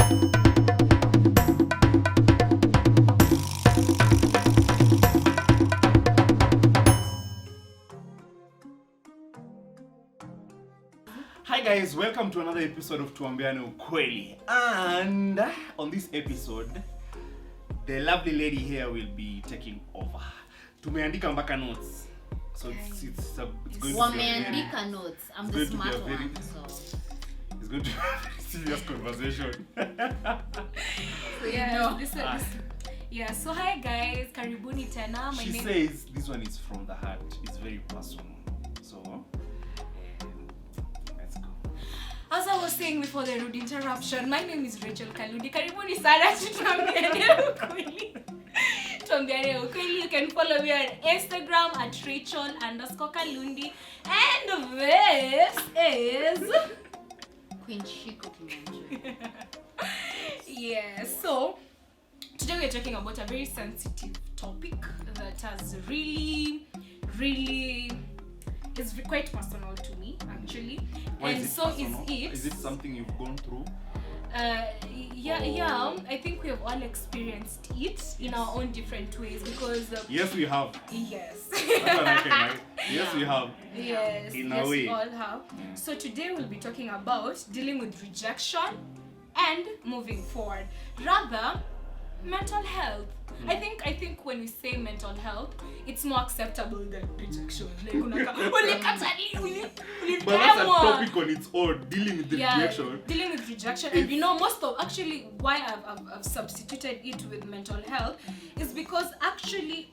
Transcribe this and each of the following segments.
Hi guys, welcome to another episode of Tuambiane Ukweli. And on this episode, the lovely lady here will be taking over. Tumeandika mpaka notes. So it's going to be a very, notes. I'm the smart one, so it's going to be a very serious conversation. So hi guys, karibuni tena. She says this one is from the heart. It's very personal. So let's go. As I was saying before the rude interruption, my name is Rachael Kalundi. Karibuni sana to Tuambiane Ukweli. Tuambiane Ukweli. You can follow me on Instagram at Rachael_Kalundi. And this is Queen Shiko. Yes, so today we're talking about a very sensitive topic that has really is quite personal to me actually. Why and is it so personal? is Is it something you've gone through? I think we have all experienced it in our own different ways because Yes, we have. yes Yes, we have. yes In a yes way. we all have. So today we'll be talking about dealing with rejection and moving forward, rather mental health. I think when we say mental health, it's more acceptable than rejection. Like But that's a topic on its own, dealing with the rejection. Dealing with rejection. And you know, most of actually why I've substituted it with mental health is because actually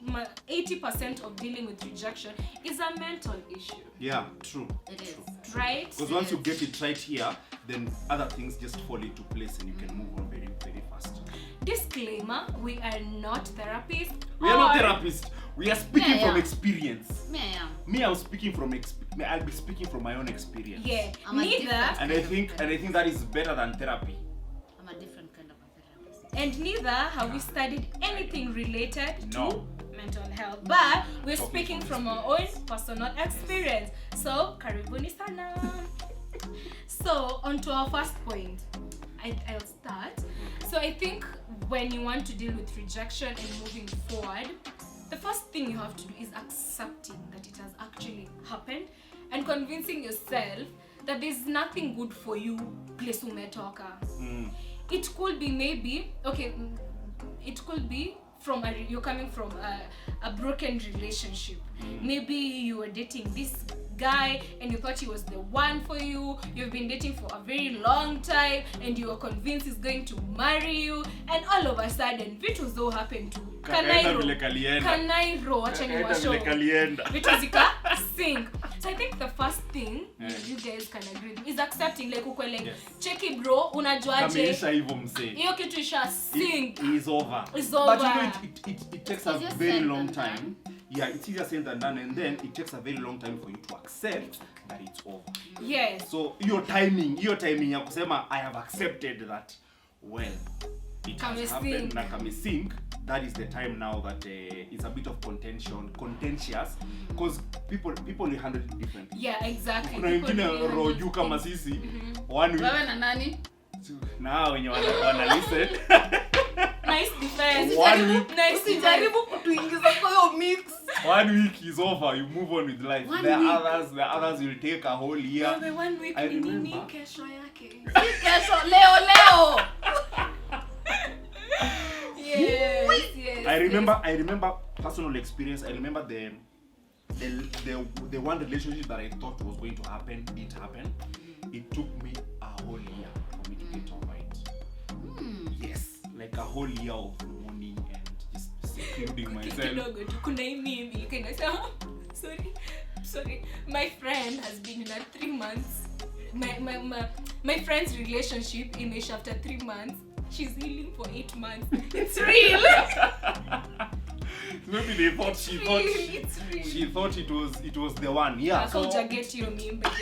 80% of dealing with rejection is a mental issue. Yeah, true. It is. Right? Because once you get it right here, then other things just fall into place and you can move on very, very fast. Disclaimer, we are not therapists. We are not therapists. We are speaking from experience. Me, I'm speaking from I'll be speaking from my own experience. Yeah. I'm Neither. And I think that is better than therapy. I'm a different kind of a therapist. And neither have we studied anything related No. to mental health. But we're Talking speaking from from our own personal experience. So, karibuni sana. So, on to our first point. I'll start. So I think when you want to deal with rejection and moving forward, the first thing you have to do is accepting that it has actually happened and convincing yourself that there's nothing good for you place umetoka. It could be maybe, it could be you're coming from a broken relationship. Maybe you were dating this guy and you thought he was the one for you. You've been dating for a very long time and you were convinced he's going to marry you, and all of a sudden vitu zo happen to Kanairo wacha ni washo vitu zika sink. So I think the first thing you guys can agree is accepting, like uko like cheki bro, unajuaje Kameisha hivyo mzee. hiyo kitu isha sink. It is over. It's over. But you know it takes a very long time. Yeah, it's easier said than done, and then it takes a very long time for you to accept that it's over. Yes. So your timing ya kusema I have accepted that, well, it has happened na kamesink. That is the time now that it's a bit of contentious, because people will handle it differently. Yeah, exactly. Kuna wengine roju kama sisi 1 week. Wewe na nani? Na wenye wana listen. Nice defense. 1 week. Nice. Usijaribu kutuingiza kwa hiyo mix. 1 week is over. You move on with life. The others will take a whole year. The 1 week I ni nini remember. kesho yake? Kesho leo. Yes. I remember personal experience. I remember the one relationship that I thought was going to happen didn't happen. It took me a whole year for me to get over it. Yes, like a whole year of mourning and just secluding myself. Kidogo tu kuna hii meme ilikuwa inasema sorry, my friend has been in a 3 months. My friend's relationship imeisha after 3 months. She's healing for 8 months. It's real. Maybe they thought she thought it was the one. Yeah. So get your meme, but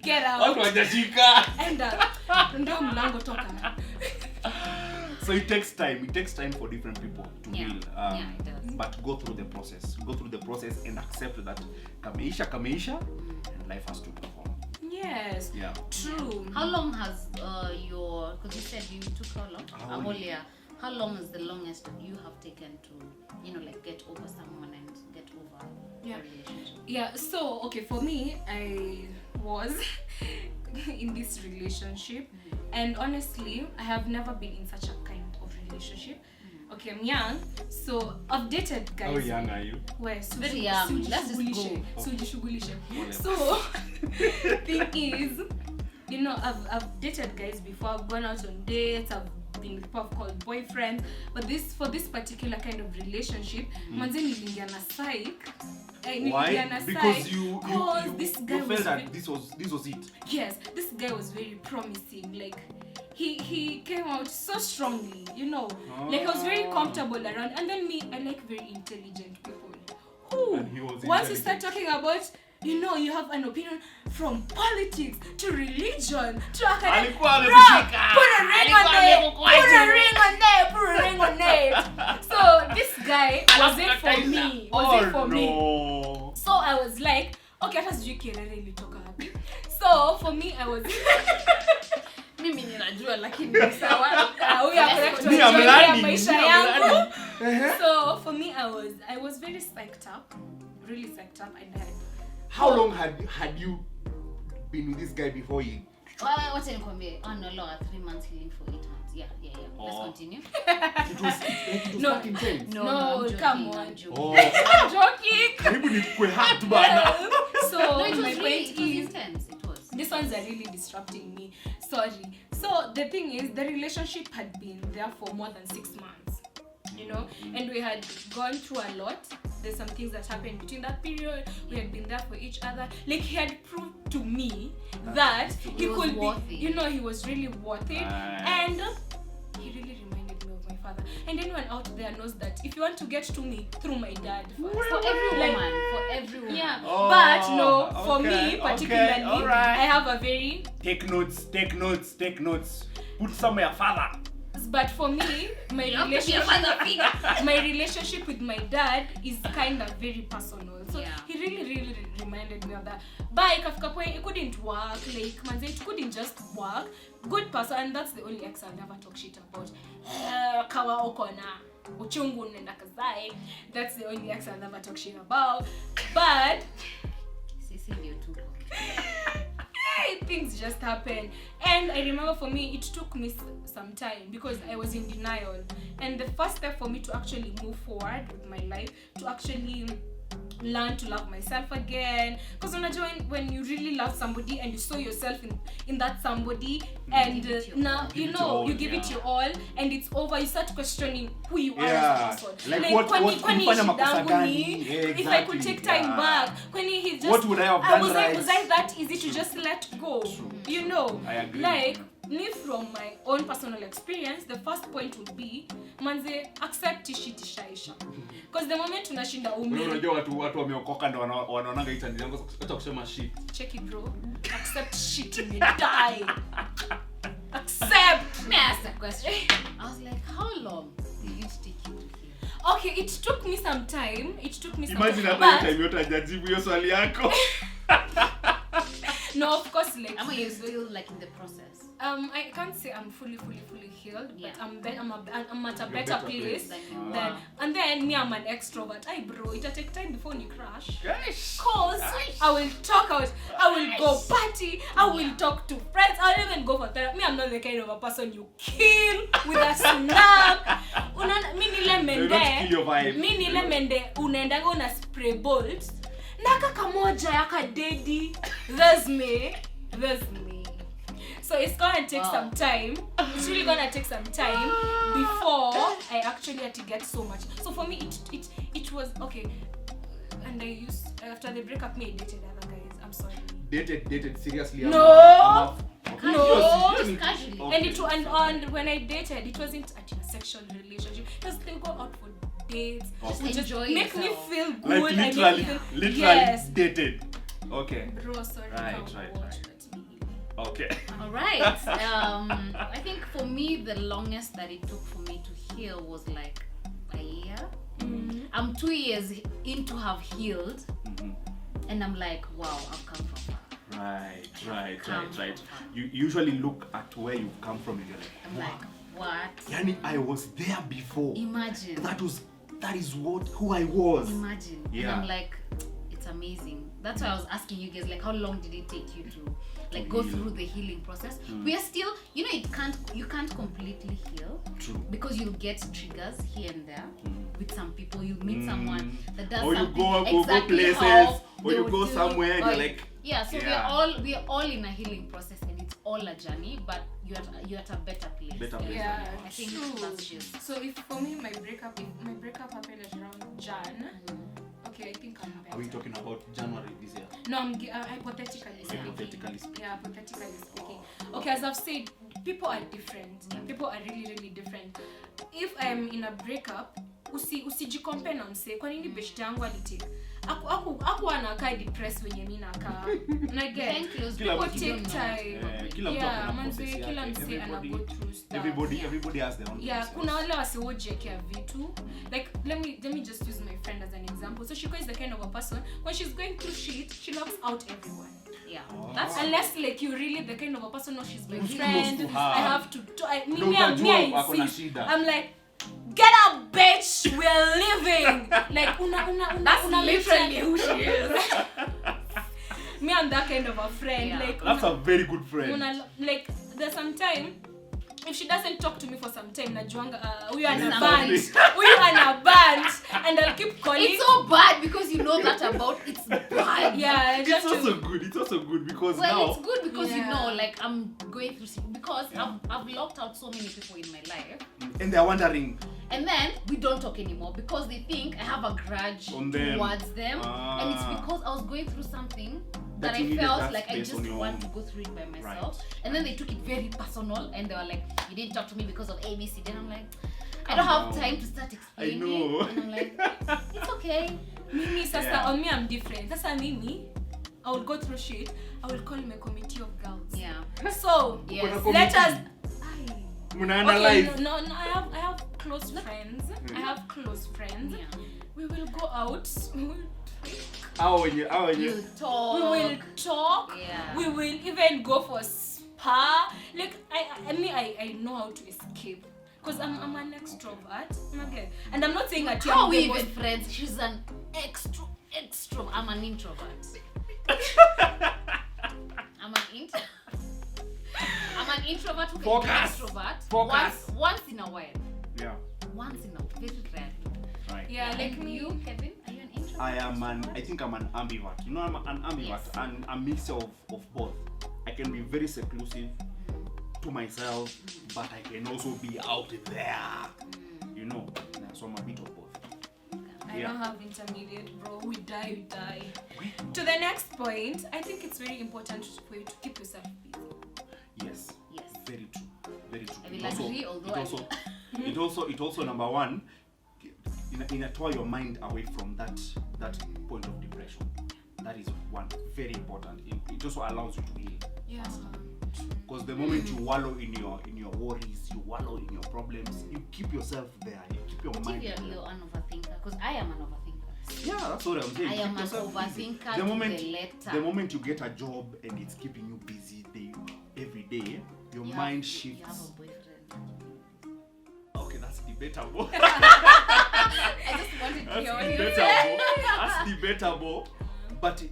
get out. Watu wajashika. Ndio mlango toka. So it takes time for different people to heal. It does. But go through the process and accept that kameisha and life has to move on. Yes. Yeah. True. How long has your, because you said you took how long? A whole A whole year. How long is the longest you have taken to, like get over someone and get over Yeah. a relationship? Yeah, so okay, for me, I was in this relationship, and honestly, I have never been in such a kind of relationship. Okay, I'm young, so I've dated guys. How young are you? Where Very young. Let's just go. Sujishughulishe. Whatever. So thing is, I've dated guys before. I've gone out on dates. I've been with people I've called boyfriends. But for this particular kind of relationship, manze nilingia na psych. Why? Because this guy you felt that this was it. Yes, this guy was very promising. Like he came out so strongly, like I was very comfortable around. And then me, I like very intelligent people who And he was once you intelligent. start talking about you have an opinion from politics to religion to academic. Alikuwa Bro, amekushika. put a ring on there, put a ring on there. So this guy was it for me. No. So I was like, okay, hata sijui kelele ilitoka wapi. So for me, I was Mimi ninajua lakini ni sawa. we are correct Me, I'm learning. maisha yangu. So for me, I was very psyched up, really psyched up, and How long had you been with this guy before he? Wacha nikwambie. Oh no, 3 months healing for 8 months. Yeah. Let's continue. It was No. that intense. No, I'm joking, come on. I'm joking. Oh. I'm joking. Karibu nikue hard bana. So No, it was my really, point it was is, intense. It was. these ones are really disrupting me. Sorry. So the thing is, the relationship had been there for more than 6 months, and we had gone through a lot. There's some things that happened between that period. We had been there for each other. Like he had proved to me that he was could worth be, it. he was really worth it. And he really reminded me of my father. And anyone out there knows that if you want to get to me, through my dad first. For every woman. For every woman. Yeah, Oh, but no, for okay, me particularly, okay, alright. I have a very. Take notes. Put somewhere further. But for me, my You have to be a relationship, father figure. my relationship with my dad is kind of very personal. So Yeah. he really reminded me of that. But ikafika point, it couldn't work. Like manze, it couldn't just work. Good person, and that's the only ex I'll never talk shit about. Kawa oko na uchungu nenda kazae. That's the only ex I'll never talk shit about. But Sisi ndio tuko. things just happen. And I remember for me, it took me some time because I was in denial. And the first step for me to actually move forward with my life, to actually learn to love myself again, because when you really love somebody and you saw yourself in that somebody, and now you give it your all, and it's over, you start questioning who you are as a person. Like what ulifanya makosa gani? If I could take time back, when he just What would I have done right? Was I that easy to just let go? I agree. Like me, from my own personal experience, the first point would be manze, accept tishaisha. Because the moment tunashinda Unajua watu wameokoka ndo wanaonanga itani yangu hata kusema shit. check it bro, accept shit in die. Accept. May I ask a question? I was like, how long did it take you to heal? Okay, it took me some time. Imagine hata but time yote hajajibu hiyo swali yako. no, of course, like Am I still like in the process? I can't say I'm fully healed, Yeah. but I'm at a You're better place Like, than, and then me, I'm an extrovert. Ay bro, it'll take time before you crash. Gosh. Cause I will talk out, I will go party, I will talk to friends, I'll even go for therapy. Me, I'm not the kind of a person you kill with a snap. Mi nile They don't kill your vibe. mende unaendaga una spray bolt. Naka kamoja yaka dedi. That's me. So it's gonna take some time. It's really gonna take some time before I actually had to get so much. So for me, it was okay. And I used, after the breakup, me, I dated other guys. I'm sorry. Dated seriously. No. Okay. No. Just casually. Okay. And when I dated, it wasn't a sexual relationship. Just they go out for dates. Just Just enjoy make me yourself. feel good. Like and literally, make me feel, literally yes. dated. Okay. Bro, sorry. Right. Watch that. Okay. All right. I think for me, the longest that it took for me to heal was like a year. Mm-hmm. I'm 2 years into have healed, Mhm. and I'm like, wow, I've come from far. Right. You usually look at where you've come from and you're like, I'm like, what? Yani, I was there before. Imagine. That is who I was. Imagine. Yeah. And I'm like, it's amazing. That's why I was asking you guys, like, how long did it take you to like go heal. through the healing process? We are still, you can't completely heal. True. Because you'll get triggers here and there. With some people, you meet someone that does or you something go exactly places, how or they you would go do, somewhere and or you're like, so we are all in a healing process, and it's all a journey, but you're at a better place. Yeah, I think that's just. So if for me my breakup happened at around Jan, okay, I think I'm better. Are we talking about January this year? No, I'm hypothetically speaking. Hypothetically speaking. Yeah, hypothetically speaking. Okay, as I've said, people are different. People are really, really different. If I'm in a breakup, usijicompare na mse. Kwa nini best yangu alitake? Aku anakaa depressed wenye mimi nakaa. Unagget? People take time. Yeah, manze kila mse ana go through stuff. Everybody has their own process. Yeah, kuna wale wasiojiekea vitu. Like let me just use my friend as an example. So Shiko is the kind of a person when she's going through shit, she loves out everyone. Yeah. That's unless like you're really the kind of a person, no, she's my Who's friend. close to her. I have to I Akona insist. shida. I'm like, get up, bitch. We're living. Like That's literally who she is. Me, I'm that kind of a friend. Yeah. Like That's a very good friend. like there's some time if she doesn't talk to me for some time, najuanga huyu Somebody. ana band and I'll keep calling. It's so bad because you know that about it's bad. Yeah, It's also good because well, now it's good because you Yeah. know, like I'm going through because I've locked out so many people in my life, and they're wondering and then we don't talk anymore because they think I have a grudge on them. towards them, and it's because I was going through something that That you I needed felt that like I space just on your want own. to go through it by myself, Right. and then they took it very personal and they were like, you didn't talk to me because of ABC. Then I'm like, I Calm don't have down. time to start explaining. I know. And I'm like, it's okay. Mimi sasa Yeah. on me I'm different. Sasa mimi I will go through shit. I will call my committee of girls. Yeah. So Yes. let us. Muna Okay, analyze. no, I have close friends. I have close friends. Yeah. We will go out. How are you? You talk. We will talk. Yeah. We will even go for spa. Like I know how to escape because I'm an extrovert. Okay. And I'm not saying that How I'm we the even most- friends? She's an extro. I'm an introvert. I'm an introvert who can be Focus. extrovert. Focus. Once in a while. Yeah. Once in a very rare. Right. Yeah, like And me. you, Kevin, are you an introvert? I think I'm an ambivert. You know, I'm an ambivert Yes. and a mixture of both. I can be very seclusive to myself, but I can also be out there. You know, so I'm a bit of both. I Yeah. don't have intermediate, bro. We die. To the next point, I think it's very important for you to keep yourself busy. Yes. Yes. Very true. Very true. I will agree, although it also number one, inatoa your mind away from that point of depression. That is one very important. It also allows you to heal. Yeah. Because the moment you wallow in your worries, you wallow in your problems, you keep yourself there. You keep your mind. You're an overthinker, because I am an overthinker. Yeah, that's what I'm saying. I Keep am an yourself busy. overthinker The to moment, the letter. the moment you get a job and it's keeping you busy every day, your mind shifts. You have a boyfriend. Okay, that's debatable. I just wanted to That's hear what you debatable. said. That's debatable. But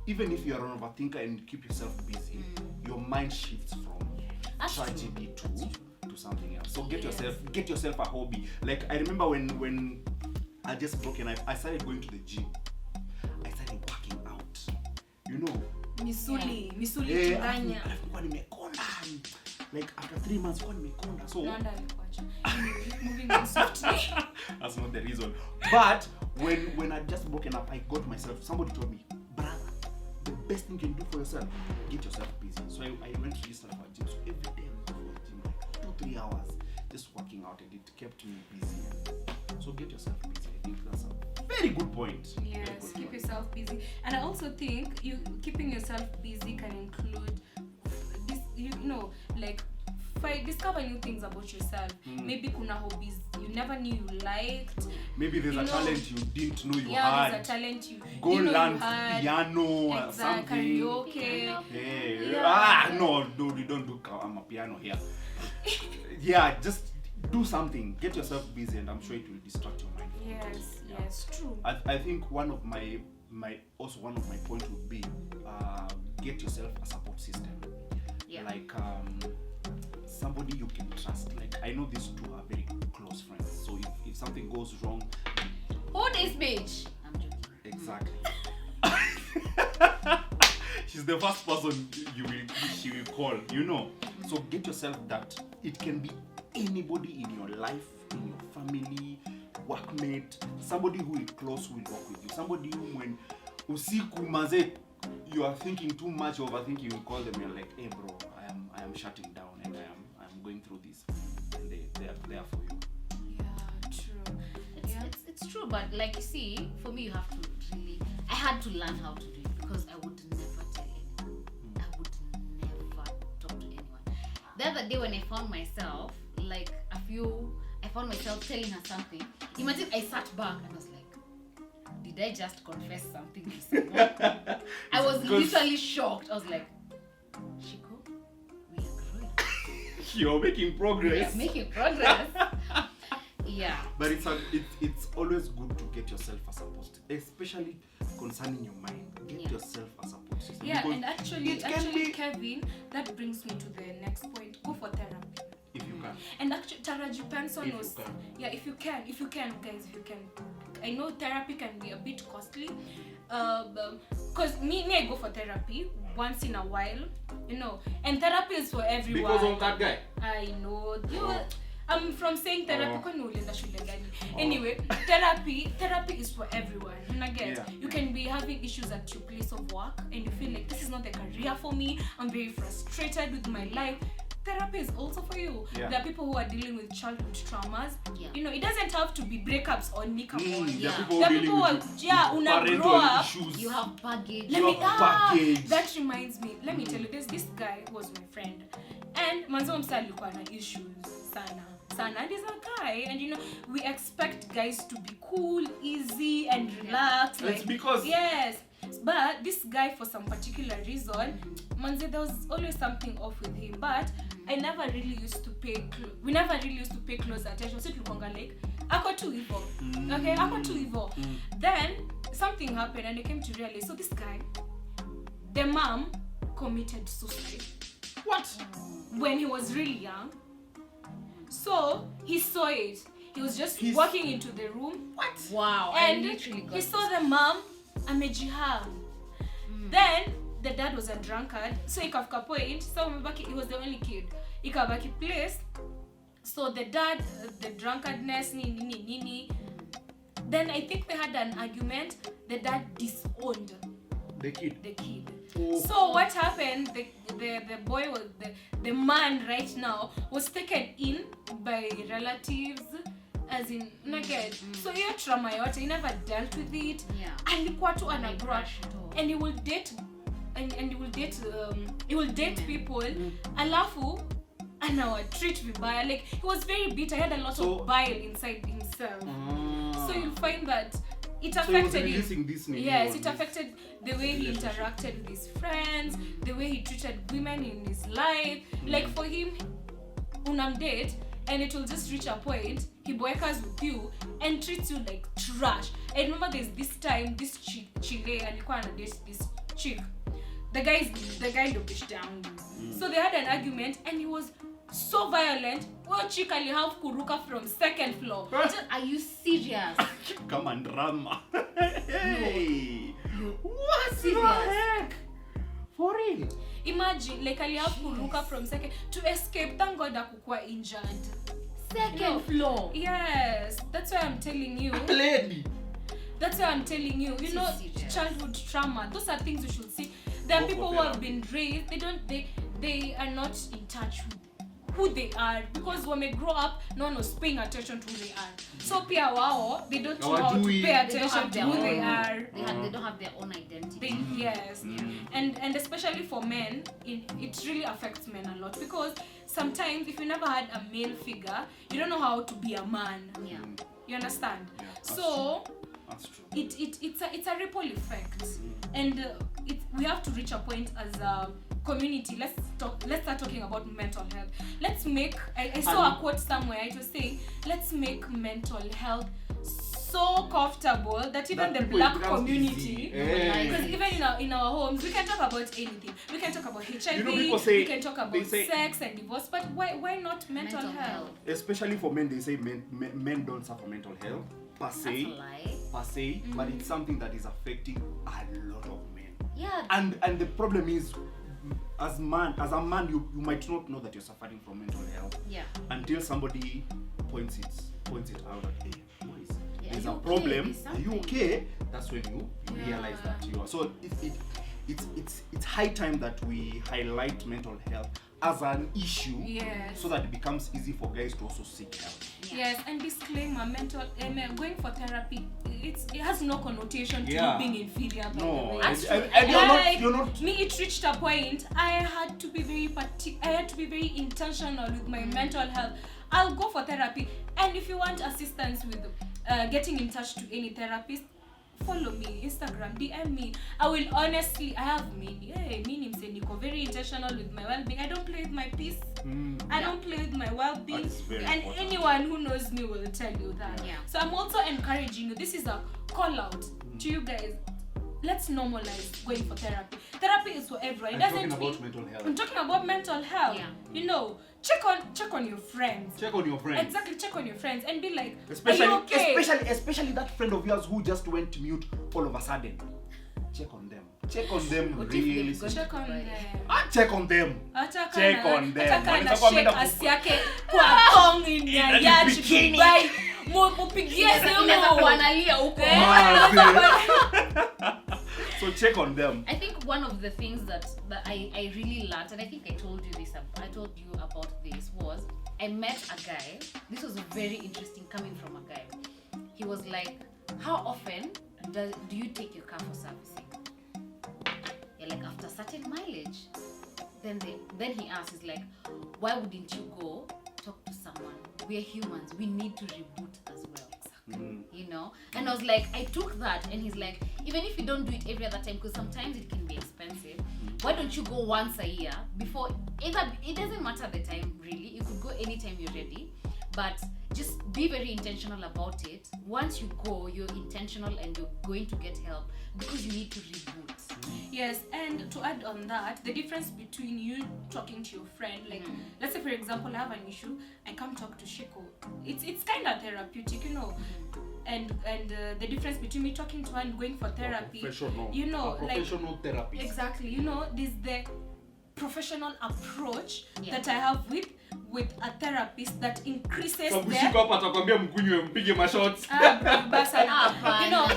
even if you are an overthinker and keep yourself busy, your mind shifts from That's tragedy to something else. So get Yes. yourself a hobby. Like I remember when I just broken, I started going to the gym. I started working out. You know. Misuli Eh, changanya. alafu kwa nimekonda. Like after 3 months kwa nimekonda. So Nanda alikuacha. Moving on swiftly. that's not the reason. But when I just broken up, I got myself. Somebody told me, brother, the best thing you can do for yourself, get yourself busy. So I went to register for a gym. So every day I go for a gym, like 2-3 hours, just working out, and it kept me busy. So get yourself busy. I think that's a very good point. Very Yes, good keep point. yourself busy. And I also think you keeping yourself busy can include this, like discover new things about yourself. Maybe kuna hobbies you never knew you liked. Maybe there's a talent you didn't know you yeah, had. There's a talent you go you know learn you had. piano or something. Karaoke. Hey. Yeah. No, we don't do piano here. Yeah, just do something. Get yourself busy, and I'm sure it will distract your mind. Yes, true. I think one of my points would be get yourself a support system. Yeah. Like somebody you can trust. Like I know these two are very close friends. So if something goes wrong, Who this bitch? I'm joking. exactly. She's the first person she will call, you know. So get yourself that. It can be anybody in your life, in your family, workmate, somebody who is close who will work with you. Somebody who when usiku maze you are thinking too much, overthinking, you call them, you're like, hey bro, I am shutting down and I'm going through this. And they are there for you. Yeah, true. It's true, but like you see, for me, you have to really. I had to learn how to do it because I would never tell anyone. I would never talk to anyone. The other day when I found myself, I found myself telling her something. Imagine I sat back and was like, did I just confess something to someone? I was literally shocked. I was like, Shiko, we are growing. You're making progress. We are making progress. Yeah. But it's always good to get yourself a support, especially concerning your mind. Get yourself a support system. Yeah, and actually, be... Kevin, that brings me to the next point. Go for therapy. If you can. And actually, Taraji Penson was... If you can. Yeah, if you can, guys, if you can. I know therapy can be a bit costly. Because me, I go for therapy once in a while, you know. And therapy is for everyone. Because of that guy? I know. I'm from saying therapy. Anyway, therapy is for everyone. You can be having issues at your place of work and you feel like this is not a career for me. I'm very frustrated with my life. Therapy is also for you. Yeah. There are people who are dealing with childhood traumas. Yeah. You know, it doesn't have to be breakups or nick on. There are There are people who are parental grow up. issues. You have baggage. Baggage. That reminds me. Let me tell you, there's this guy who was my friend, and manzo msa alikuwa na issues sana. And he's a guy, and you know, we expect guys to be cool, easy, and relaxed. It's like, because yes, but this guy, for some particular reason, manze, there was always something off with him. But I never really used to pay. We never really used to pay close attention. So tulikuanga like, ako too evil. Okay, ako too evil. Then something happened, and I came to realize. So this guy, the mom committed suicide. what? When he was really young. So he saw it. He was just walking into the room. What? Wow. And he saw the mom amejihang. Then the dad was a drunkard. So ikafika point. So he was the only kid. Ikabaki place. So the dad, the drunkardness, nini. Then I think they had an argument. The dad disowned The kid. Oh. So what happened? The boy was the man right now was taken in by relatives, as in naked. So hiyo trauma yote, he never dealt with it. Yeah. Alikuwa tu anagrow, and he will date, he will date people. Alafu anawa treat vibaya. Like he was very bitter. He had a lot of bile inside himself. So you'll find that. It affected him. Yes, it affected the way he interacted with his friends, the way he treated women in his life. Like for him, unamdate, and it will just reach a point, he boycotts with you and treats you like trash. I remember there's this time, this Chile, alikuwa anadate this chick. The guy ndo bitch down. So they had an argument, and he was so violent. One chick have kuruka from second floor. Are you serious? Come on, drama. Hey. No. What Serious? the heck? For real? Imagine, like have kuruka from second to escape. Thank God akukua injured. Second floor. Yes, that's why I'm telling you. Lady. That's why I'm telling you. You know, Serious. childhood trauma. Those are things you should see. There are people who have been raised. They are not in touch who they are, because when they grow up, no one was paying attention to who they are. So pia wao, they don't know how to pay They don't attention have to their who own. they are. They don't have their own identity. Yes. And especially for men, it really affects men a lot, because sometimes if you never had a male figure, you don't know how to be a man. Yeah. You understand? Yeah, that's So That's true. it's a ripple effect, and we have to reach a point as a community. Let's start talking about mental health. Let's make I saw a quote somewhere. It was saying, let's make mental health so comfortable that even That the people, black it becomes community, easy. because even in our homes we can talk about anything. We can talk about HIV, You know, people say- we can talk they about say- sex and divorce, but why not mental health? Especially for men, they say men don't suffer mental health per That's a se, lie. but it's something that is affecting a lot of men. Yeah. And the problem is, as a man, you might not know that you're suffering from mental health Yeah. until somebody points it out that, hey, boys, Yeah, there's are a you okay? problem. There's Are you something. okay? That's when you realize that you are. So it's high time that we highlight mental health as an issue, Yes. so that it becomes easy for guys to also seek help. Yes, and disclaimer: going for therapy, it has no connotation to Yeah. you being inferior. By No, the way. That's and true. you're not. Me, it reached a point I had to be very intentional with my mental health. I'll go for therapy, and if you want assistance with getting in touch to any therapist, follow me, Instagram, DM me. I will honestly, I have meaning say Nico, very intentional with my well-being. I don't play with my peace. I don't play with my well-being. That's very And important. anyone who knows me will tell you that. Yeah. So I'm also encouraging you. This is a call out to you guys. Let's normalize going for therapy. Therapy is for everyone. It I'm doesn't talking mean about mental health. I'm talking about mental health. Yeah. You know, check on your friends. Check on your friends. Exactly, check on your friends and be like, Especially, are you okay? especially that friend of yours who just went mute all of a sudden. Check on them. Check on them What if really. they've got- Check on them. Check on them. Check on them. Hata kana Wanaweza kuwa shake wameenda asi yake kwa thong in ya Ina yachi bikini. Dubai. Mupigie Inaweza simu. kuanalia huko. So check on them. I think one of the things that I really learned, and I think I told you about this, was I met a guy. This was very interesting coming from a guy. He was like, how often do you take your car for servicing? Yeah, like after certain mileage. Then he asks, he's like, why wouldn't you go talk to someone? We're humans. We need to reboot as well. You know, and I was like, I took that, and he's like, even if you don't do it every other time, because sometimes it can be expensive, why don't you go once a year? Before it doesn't matter the time really, you could go anytime you're ready, but just be very intentional about it. Once you go, you're intentional and you're going to get help, because you need to reboot. Yes, and to add on that, the difference between you talking to your friend, like let's say for example I have an issue, I come talk to Shiko. It's kind of therapeutic, you know. And the difference between me talking to her and going for therapy, you know, like professional therapist. exactly, you know, this the professional approach Yeah. that I have with a therapist that increases So the Shiko hapa atakwambia mkunywe mpige mashots. you know,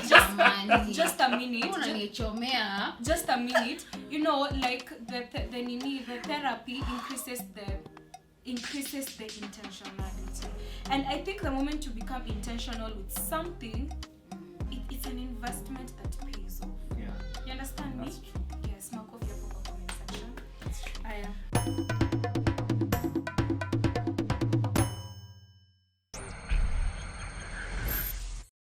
just a minute. Unanichomea. Just a minute, you know, like the therapy increases the intentionality, and I think the moment you become intentional with something, it's an investment that